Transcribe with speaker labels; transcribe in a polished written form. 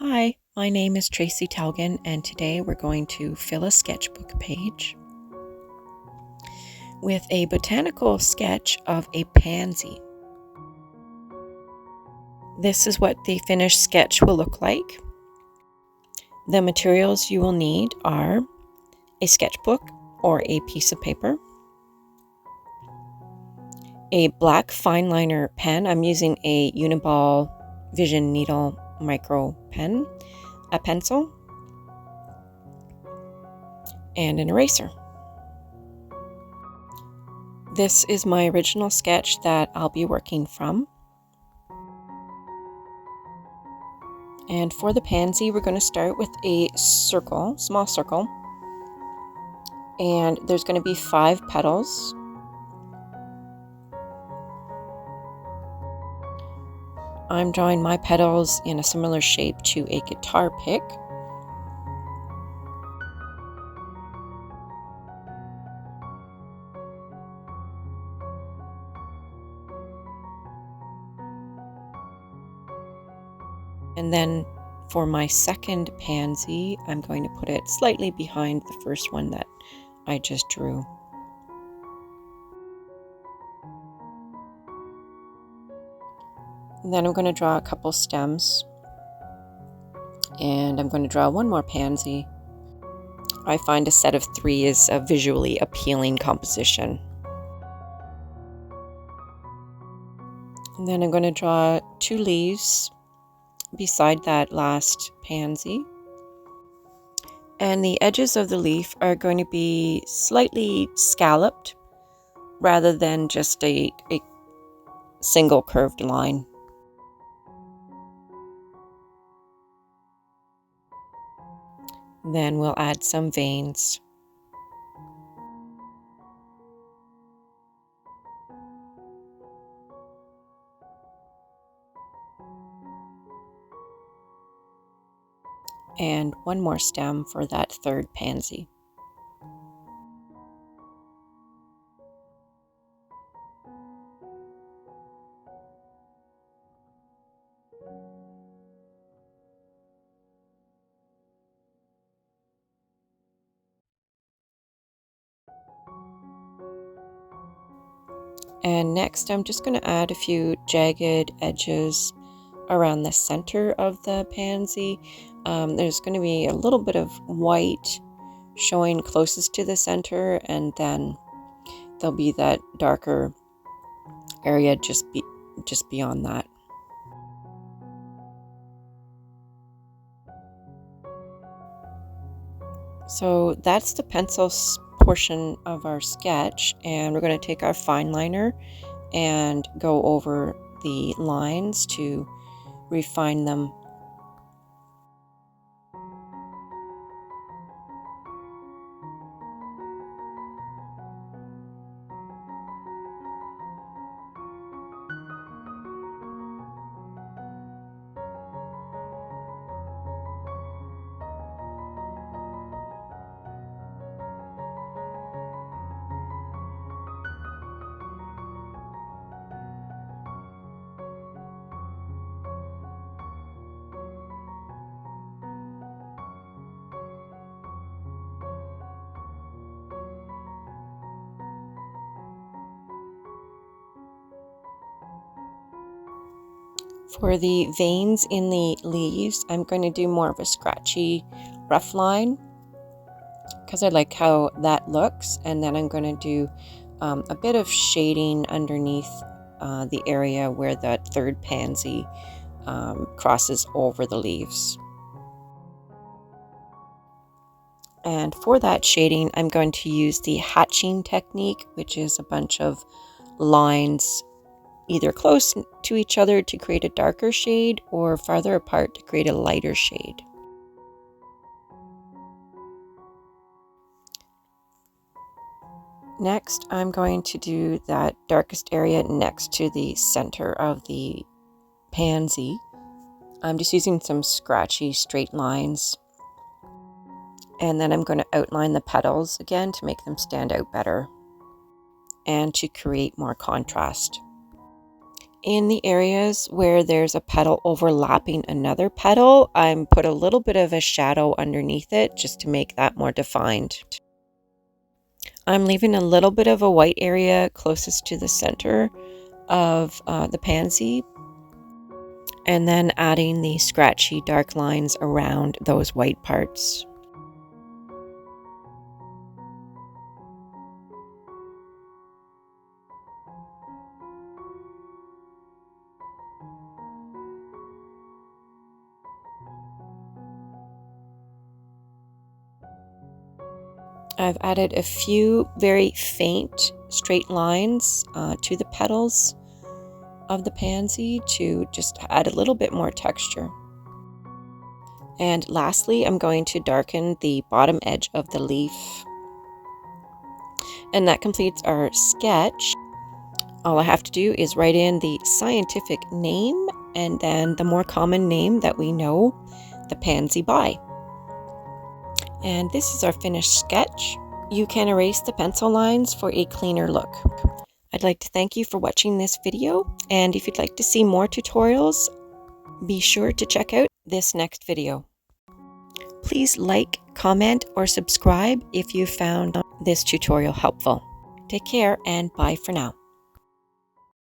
Speaker 1: Hi, my name is Tracy Talgan, and today we're going to fill a sketchbook page with a botanical sketch of a pansy. This is what the finished sketch will look like. The materials you will need are a sketchbook or a piece of paper, a black fineliner pen. I'm using a Uniball Vision Needle micro pen, a pencil, and an eraser. This is my original sketch that I'll be working from. And for the pansy, we're going to start with a circle, small circle. And there's going to be 5 petals. I'm drawing my petals in a similar shape to a guitar pick. And then for my second pansy, I'm going to put it slightly behind the first one that I just drew. And then I'm going to draw a couple stems. And I'm going to draw one more pansy. I find a set of 3 is a visually appealing composition. And then I'm going to draw 2 leaves beside that last pansy. And the edges of the leaf are going to be slightly scalloped rather than just a single curved line. Then we'll add some veins. And one more stem for that third pansy. And next I'm just going to add a few jagged edges around the center of the pansy. There's going to be a little bit of white showing closest to the center, and then there'll be that darker area just beyond that. So that's the pencil portion of our sketch, and we're going to take our fineliner and go over the lines to refine them. For the veins in the leaves, I'm going to do more of a scratchy, rough line because I like how that looks. And then I'm going to do a bit of shading underneath the area where that third pansy crosses over the leaves. And for that shading, I'm going to use the hatching technique, which is a bunch of lines either close to each other to create a darker shade or farther apart to create a lighter shade. Next, I'm going to do that darkest area next to the center of the pansy. I'm just using some scratchy straight lines. And then I'm going to outline the petals again to make them stand out better and to create more contrast. In the areas where there's a petal overlapping another petal, I'm put a little bit of a shadow underneath it just to make that more defined. I'm leaving a little bit of a white area closest to the center of the pansy, and then adding the scratchy dark lines around those white parts. I've added a few very faint straight lines to the petals of the pansy to just add a little bit more texture. And lastly, I'm going to darken the bottom edge of the leaf. And that completes our sketch. All I have to do is write in the scientific name and then the more common name that we know the pansy by. And this is our finished sketch. You can erase the pencil lines for a cleaner look. I'd like to thank you for watching this video, and if you'd like to see more tutorials, be sure to check out this next video. Please like, comment, or subscribe if you found this tutorial helpful. Take care and bye for now.